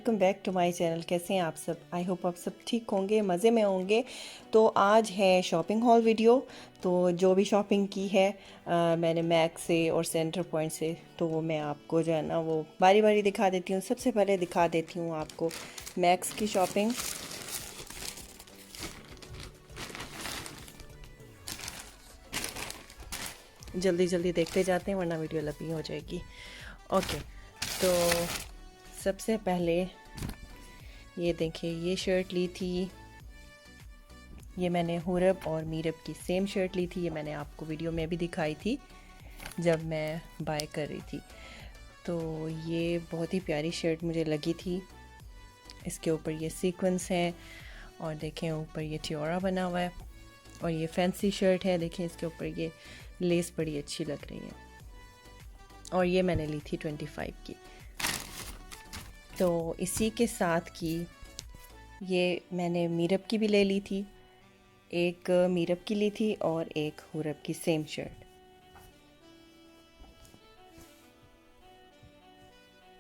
Welcome back to my channel. कैसे हैं आप सब? आई होप आप सब ठीक होंगे, मज़े में होंगे। तो आज है शॉपिंग हॉल वीडियो। तो जो भी शॉपिंग की है मैंने मैक्स से और सेंटर पॉइंट से, तो वो मैं आपको जो है ना वो बारी बारी दिखा देती हूँ। सबसे पहले दिखा देती हूँ आपको मैक्स की शॉपिंग। जल्दी जल्दी देखते जाते हैं वरना वीडियो लंबी हो जाएगी। ओके, तो सबसे पहले ये देखिए, ये शर्ट ली थी। ये मैंने हुरब और मीरब की सेम शर्ट ली थी। ये मैंने आपको वीडियो में भी दिखाई थी जब मैं बाय कर रही थी। तो ये बहुत ही प्यारी शर्ट मुझे लगी थी। इसके ऊपर ये सीक्वेंस हैं और देखें ऊपर ये टियोरा बना हुआ है और ये फैंसी शर्ट है। देखें इसके ऊपर ये लेस बड़ी अच्छी लग रही है और ये मैंने ली थी 25 की। तो इसी के साथ की ये मैंने मीरब की भी ले ली थी। एक मीरब की ली थी और एक हुरब की सेम शर्ट।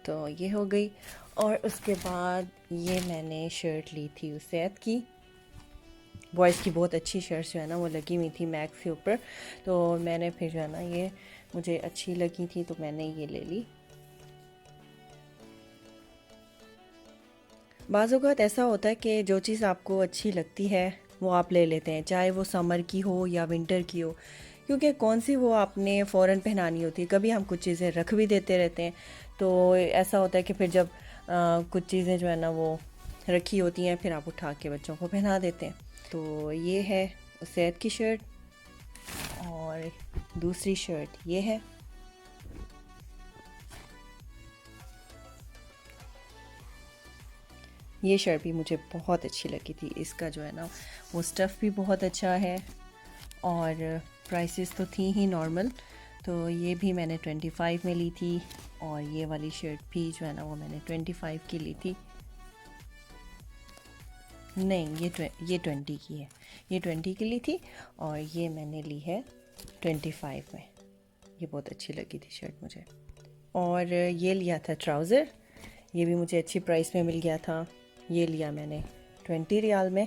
तो ये हो गई। और उसके बाद ये मैंने शर्ट ली थी उसैद की। बॉयज़ की बहुत अच्छी शर्ट्स जो है ना वो लगी हुई थी मैक्स के ऊपर। तो मैंने फिर जो है ना ये मुझे अच्छी लगी थी तो मैंने ये ले ली। बाज़ औक़ात ऐसा होता है कि जो चीज़ आपको अच्छी लगती है वो आप ले लेते हैं, चाहे वो समर की हो या विंटर की हो, क्योंकि कौन सी वो आपने फ़ौरन पहनानी होती है। कभी हम कुछ चीज़ें रख भी देते रहते हैं, तो ऐसा होता है कि फिर जब कुछ चीज़ें जो है ना वो रखी होती हैं फिर आप उठा के बच्चों को पहना देते हैं। तो ये है उसैद की शर्ट और दूसरी शर्ट ये है। ये शर्ट भी मुझे बहुत अच्छी लगी थी। इसका जो है ना वो स्टफ़ भी बहुत अच्छा है और प्राइसेस तो थी ही नॉर्मल। तो ये भी मैंने 25 में ली थी और ये वाली शर्ट भी जो है ना वो मैंने 25 की ली थी। नहीं, ये 20 की है। ये 20 की ली थी और ये मैंने ली है 25 में। ये बहुत अच्छी लगी थी शर्ट मुझे। और ये लिया था ट्राउज़र। ये भी मुझे अच्छी प्राइस में मिल गया था। ये लिया मैंने 20 रियाल में।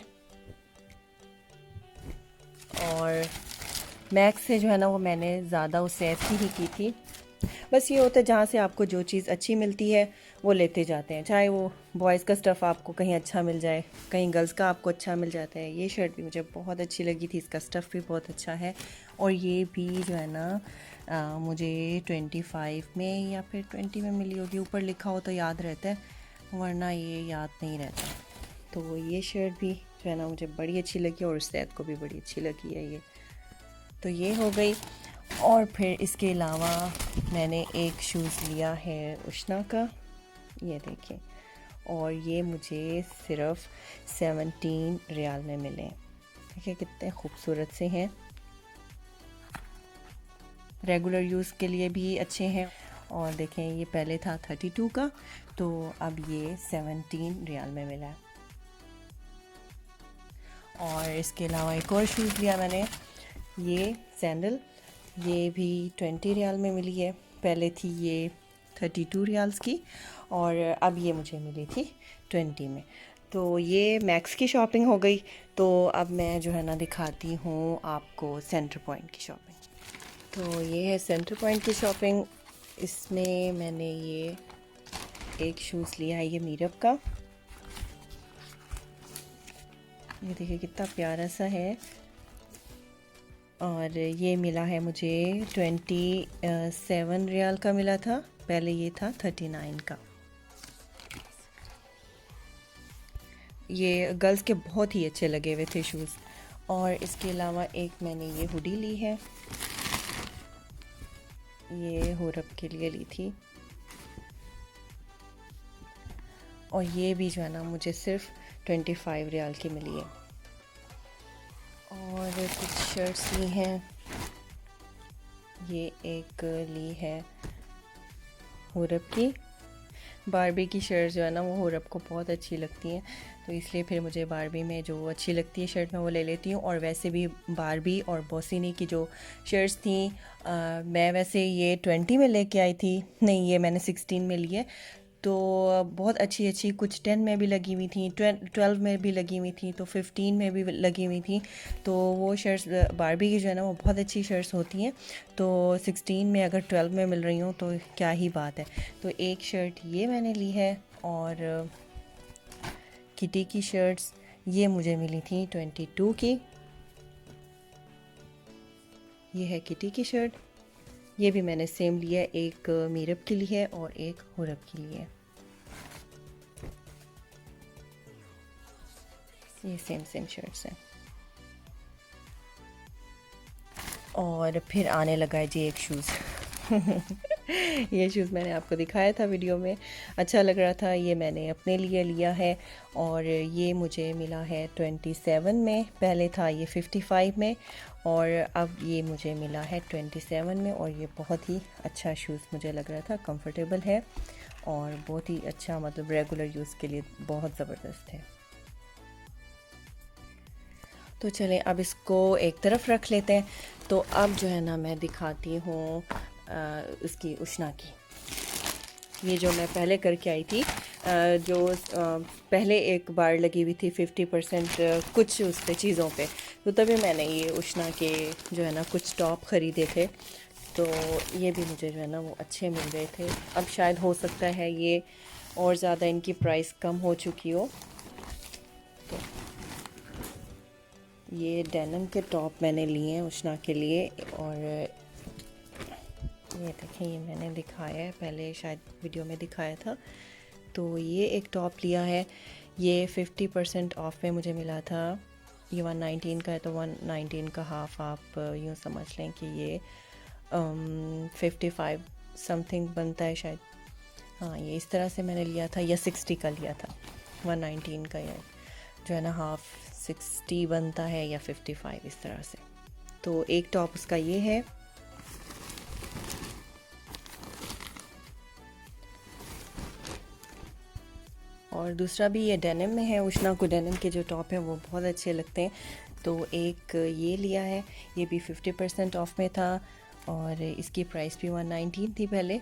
और मैक्स से जो है ना वो मैंने ज़्यादा उसैद की ही की थी। बस ये होता है जहाँ से आपको जो चीज़ अच्छी मिलती है वो लेते जाते हैं, चाहे वो बॉयज़ का स्टफ़ आपको कहीं अच्छा मिल जाए, कहीं गर्ल्स का आपको अच्छा मिल जाता है। ये शर्ट भी मुझे बहुत अच्छी लगी थी, इसका स्टफ़ भी बहुत अच्छा है। और ये भी जो है ना मुझे 25 में या फिर 20 में मिली होगी। ऊपर लिखा हो तो याद रहता है वरना ये याद नहीं रहता। तो ये शर्ट भी जो है ना मुझे बड़ी अच्छी लगी और उसैद को भी बड़ी अच्छी लगी है ये। तो ये हो गई। और फिर इसके अलावा मैंने एक शूज़ लिया है उष्णा का, ये देखें। और ये मुझे सिर्फ 17 रियाल में मिले। देखिए कितने खूबसूरत से हैं, रेगुलर यूज़ के लिए भी अच्छे हैं। और देखें ये पहले था 32 का तो अब ये 17 रियाल में मिला है। और इसके अलावा एक और शूज़ लिया मैंने, ये सैंडल। ये भी 20 रियाल में मिली है। पहले थी ये 32 रियाल्स की और अब ये मुझे मिली थी 20 में। तो ये मैक्स की शॉपिंग हो गई। तो अब मैं जो है ना दिखाती हूँ आपको सेंटर पॉइंट की शॉपिंग। तो ये है सेंटर पॉइंट की शॉपिंग। इसमें मैंने ये एक शूज़ लिया है, ये मीरब का। ये देखिए कितना प्यारा सा है। और ये मिला है मुझे 27 रियाल का मिला था, पहले ये था 39 का। ये गर्ल्स के बहुत ही अच्छे लगे हुए थे शूज़। और इसके अलावा एक मैंने ये हुडी ली है, ये हुरब के लिए ली थी। और ये भी जो है ना मुझे सिर्फ 25 रियाल की मिली है। और कुछ शर्ट्स ली हैं, ये एक ली है हुरब की। बारबी की शर्ट जो है ना वो हुरब को बहुत अच्छी लगती हैं, तो इसलिए फिर मुझे बारबी में जो अच्छी लगती है शर्ट मैं वो ले लेती हूँ। और वैसे भी बारबी और बोसिनी की जो शर्ट्स थी मैं वैसे ये 20 में लेके आई थी, नहीं ये मैंने 16 में ली है। तो बहुत अच्छी अच्छी कुछ 10 में भी लगी हुई थी, 12 में भी लगी हुई थी, तो 15 में भी लगी हुई थी। तो वो शर्ट्स बारबी की जो है ना वो बहुत अच्छी शर्ट्स होती हैं। तो 16 में अगर 12 में मिल रही हूँ तो क्या ही बात है। तो एक शर्ट ये मैंने ली है, और किटी की शर्ट्स ये मुझे मिली थी 22 की। ये है किटी की शर्ट, ये भी मैंने सेम लिया है, एक मीरब के लिए है और एक हुरब के लिए है। ये सेम सेम शर्ट्स हैं। और फिर आने लगा है जी एक शूज़। ये शूज़ मैंने आपको दिखाया था वीडियो में, अच्छा लग रहा था, ये मैंने अपने लिए लिया है। और ये मुझे मिला है 27 में, पहले था ये 55 में, और अब ये मुझे मिला है 27 में। और ये बहुत ही अच्छा शूज़ मुझे लग रहा था, कंफर्टेबल है और बहुत ही अच्छा, मतलब रेगुलर यूज़ के लिए बहुत ज़बरदस्त है। तो चलें अब इसको एक तरफ रख लेते हैं। तो अब जो है ना मैं दिखाती हूँ उसकी उष्णा की। ये जो मैं पहले करके आई थी, पहले एक बार लगी हुई थी 50% कुछ उस पे चीज़ों पे, तो तभी मैंने ये उष्णा के जो है ना कुछ टॉप ख़रीदे थे। तो ये भी मुझे जो है ना वो अच्छे मिल गए थे। अब शायद हो सकता है ये और ज़्यादा इनकी प्राइस कम हो चुकी हो। तो ये डेनिम के टॉप मैंने लिए हैं उष्णा के लिए। और ये देखें, ये मैंने दिखाया है पहले, शायद वीडियो में दिखाया था। तो ये एक टॉप लिया है, ये 50% ऑफ में मुझे मिला था। ये 119 का है, तो 119 का हाफ आप यूँ समझ लें कि ये 55 समथिंग बनता है शायद। हाँ, ये इस तरह से मैंने लिया था, या 60 का लिया था। 119 का या जो है ना हाफ 60 बनता है, या 55 इस तरह से। तो एक टॉप उसका ये है। और दूसरा भी ये डेनिम में है, उष्णा को डेनिम के जो टॉप हैं वो बहुत अच्छे लगते हैं। तो एक ये लिया है, ये भी 50% ऑफ में था, और इसकी प्राइस भी 119 थी पहले।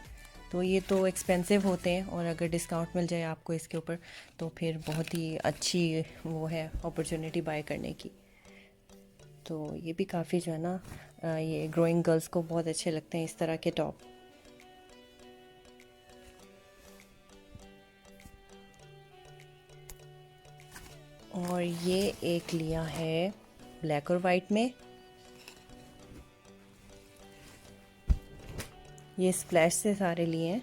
तो ये तो एक्सपेंसिव होते हैं, और अगर डिस्काउंट मिल जाए आपको इसके ऊपर तो फिर बहुत ही अच्छी वो है अपॉर्चुनिटी बाय करने की। तो ये भी काफ़ी जो है ना ये ग्रोइंग गर्ल्स को बहुत अच्छे लगते हैं इस तरह के टॉप। और ये एक लिया है ब्लैक और वाइट में, ये स्प्लैश से सारे लिए हैं।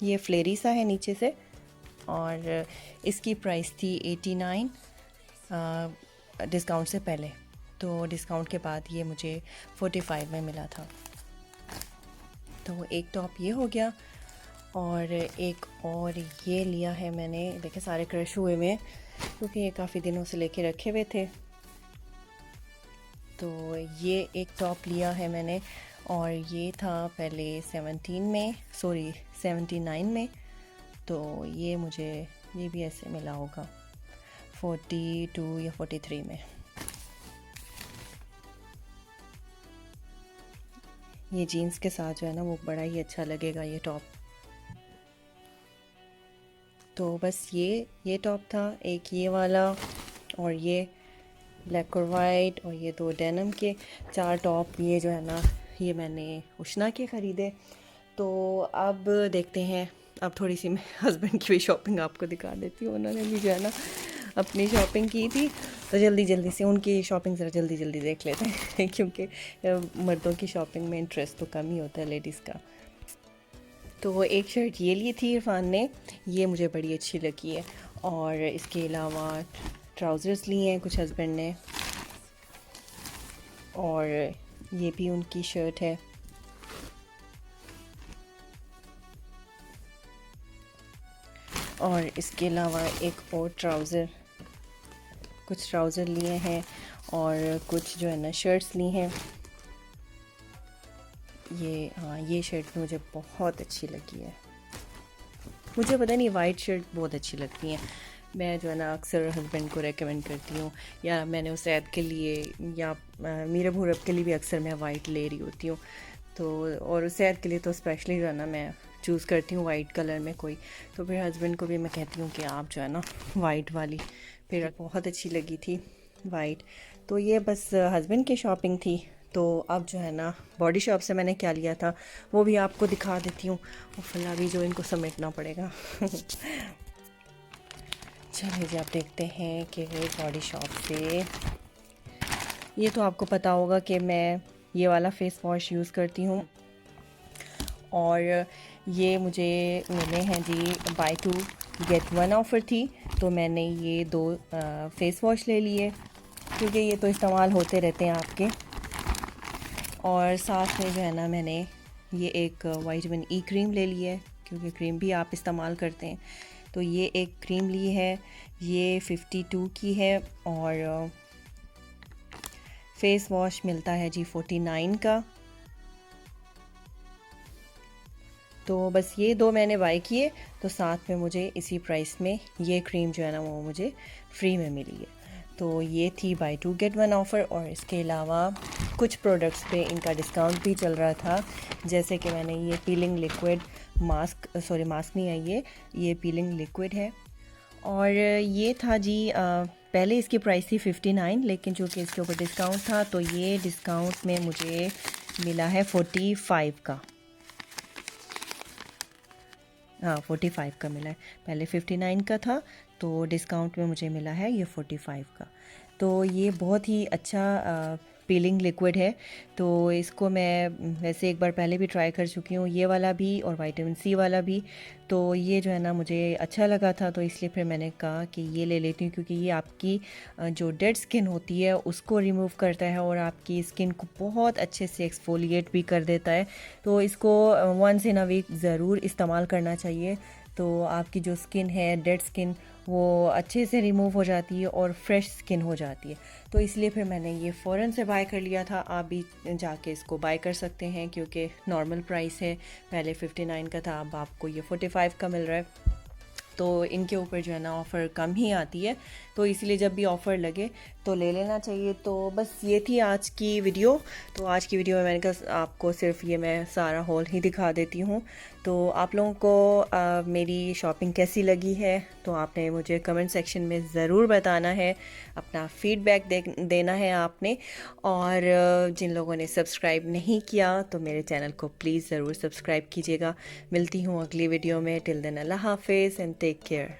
ये फ्लेरी सा है नीचे से, और इसकी प्राइस थी 89 डिस्काउंट से पहले। तो डिस्काउंट के बाद ये मुझे 45 में मिला था। तो एक टॉप ये हो गया, और एक और ये लिया है मैंने, देखे सारे क्रश हुए में क्योंकि ये काफ़ी दिनों से लेके रखे हुए थे। तो ये एक टॉप लिया है मैंने, और ये था पहले 79 में। तो ये मुझे ये भी ऐसे मिला होगा 42 या 43 में। ये जीन्स के साथ जो है ना वो बड़ा ही अच्छा लगेगा ये टॉप। तो बस ये टॉप था, एक ये वाला, और ये ब्लैक और वाइट, और ये दो डेनिम के 4 टॉप ये जो है ना ये मैंने उष्णा के ख़रीदे। तो अब देखते हैं, अब थोड़ी सी मैं हस्बैंड की भी शॉपिंग आपको दिखा देती हूँ। उन्होंने भी जो है ना अपनी शॉपिंग की थी, तो जल्दी जल्दी से उनकी शॉपिंग ज़रा जल्दी जल्दी देख लेते हैं क्योंकि मर्दों की शॉपिंग में इंटरेस्ट तो कम ही होता है लेडीज़ का। तो एक शर्ट ये ली थी इरफान ने, ये मुझे बड़ी अच्छी लगी है। और इसके अलावा ट्राउज़र्स लिए हैं कुछ हस्बैंड ने, और ये भी उनकी शर्ट है। और इसके अलावा एक और कुछ ट्राउज़र लिए हैं, और कुछ जो है ना शर्ट्स ली हैं। ये शर्ट भी मुझे बहुत अच्छी लगी है। मुझे पता नहीं, वाइट शर्ट बहुत अच्छी लगती हैं। मैं जो है ना अक्सर हस्बैंड को रेकमेंड करती हूँ, या मैंने उस ऐद के लिए या मीरब हुरब के लिए भी अक्सर मैं वाइट ले रही होती हूँ। तो और सेहत के लिए तो स्पेशली जो है ना मैं चूज़ करती हूँ वाइट कलर में कोई। तो फिर हस्बैंड को भी मैं कहती हूँ कि आप जो है ना वाइट वाली, फिर बहुत अच्छी लगी थी वाइट। तो ये बस हस्बैंड की शॉपिंग थी। तो अब जो है ना बॉडी शॉप से मैंने क्या लिया था वो भी आपको दिखा देती हूँ। और फिलहाल भी जो इनको समेटना पड़ेगा चलिए जी, आप देखते हैं कि बॉडी शॉप से ये तो आपको पता होगा कि मैं ये वाला फेस वॉश यूज़ करती हूँ। और ये मुझे मिले हैं जी बाय 2 गेट 1 ऑफ़र थी। तो मैंने ये 2 फेस वॉश ले लिए क्योंकि ये तो इस्तेमाल होते रहते हैं आपके। और साथ में जो है ना मैंने ये एक विटामिन ई क्रीम ले ली है क्योंकि क्रीम भी आप इस्तेमाल करते हैं। तो ये एक क्रीम ली है, ये 52 की है। और फेस वॉश मिलता है जी 49 का। तो बस ये 2 मैंने बाय किए। तो साथ में मुझे इसी प्राइस में ये क्रीम जो है ना वो मुझे फ्री में मिली है। तो ये थी बाय 2 गेट 1 ऑफ़र। और इसके अलावा कुछ प्रोडक्ट्स पे इनका डिस्काउंट भी चल रहा था। जैसे कि मैंने ये piling liquid mask, sorry mask नहीं है, ये पीलिंग लिक्विड है। और ये था जी पहले इसकी प्राइस थी 59, लेकिन चूँकि इसके ऊपर डिस्काउंट था तो ये डिस्काउंट में मुझे मिला है 45 का। हाँ 45 का मिला है, पहले 59 का था तो डिस्काउंट में मुझे मिला है ये 45 का। तो ये बहुत ही अच्छा पीलिंग लिक्विड है। तो इसको मैं वैसे एक बार पहले भी ट्राई कर चुकी हूँ, ये वाला भी और विटामिन सी वाला भी। तो ये जो है ना मुझे अच्छा लगा था तो इसलिए फिर मैंने कहा कि ये ले लेती हूँ क्योंकि ये आपकी जो डेड स्किन होती है उसको रिमूव करता है और आपकी स्किन को बहुत अच्छे से एक्सफोलिएट भी कर देता है। तो इसको वंस इन अ वीक ज़रूर इस्तेमाल करना चाहिए। तो आपकी जो स्किन है डेड स्किन वो अच्छे से रिमूव हो जाती है और फ्रेश स्किन हो जाती है। तो इसलिए फिर मैंने ये फ़ौरन से बाय कर लिया था। आप भी जाके इसको बाय कर सकते हैं क्योंकि नॉर्मल प्राइस है, पहले 59 का था, अब आपको ये 45 का मिल रहा है। तो इनके ऊपर जो है ना ऑफ़र कम ही आती है। तो इसलिए जब भी ऑफ़र लगे तो ले लेना चाहिए। तो बस ये थी आज की वीडियो। तो आज की वीडियो में मैंने कहा आपको सिर्फ ये मैं सारा हॉल ही दिखा देती हूँ। तो आप लोगों को मेरी शॉपिंग कैसी लगी है तो आपने मुझे कमेंट सेक्शन में ज़रूर बताना है, अपना फ़ीडबैक देना है आपने। और जिन लोगों ने सब्सक्राइब नहीं किया तो मेरे चैनल को प्लीज़ ज़रूर सब्सक्राइब कीजिएगा। मिलती हूँ अगली वीडियो में। टिल देन अल्लाह हाफिज़ एंड टेक केयर।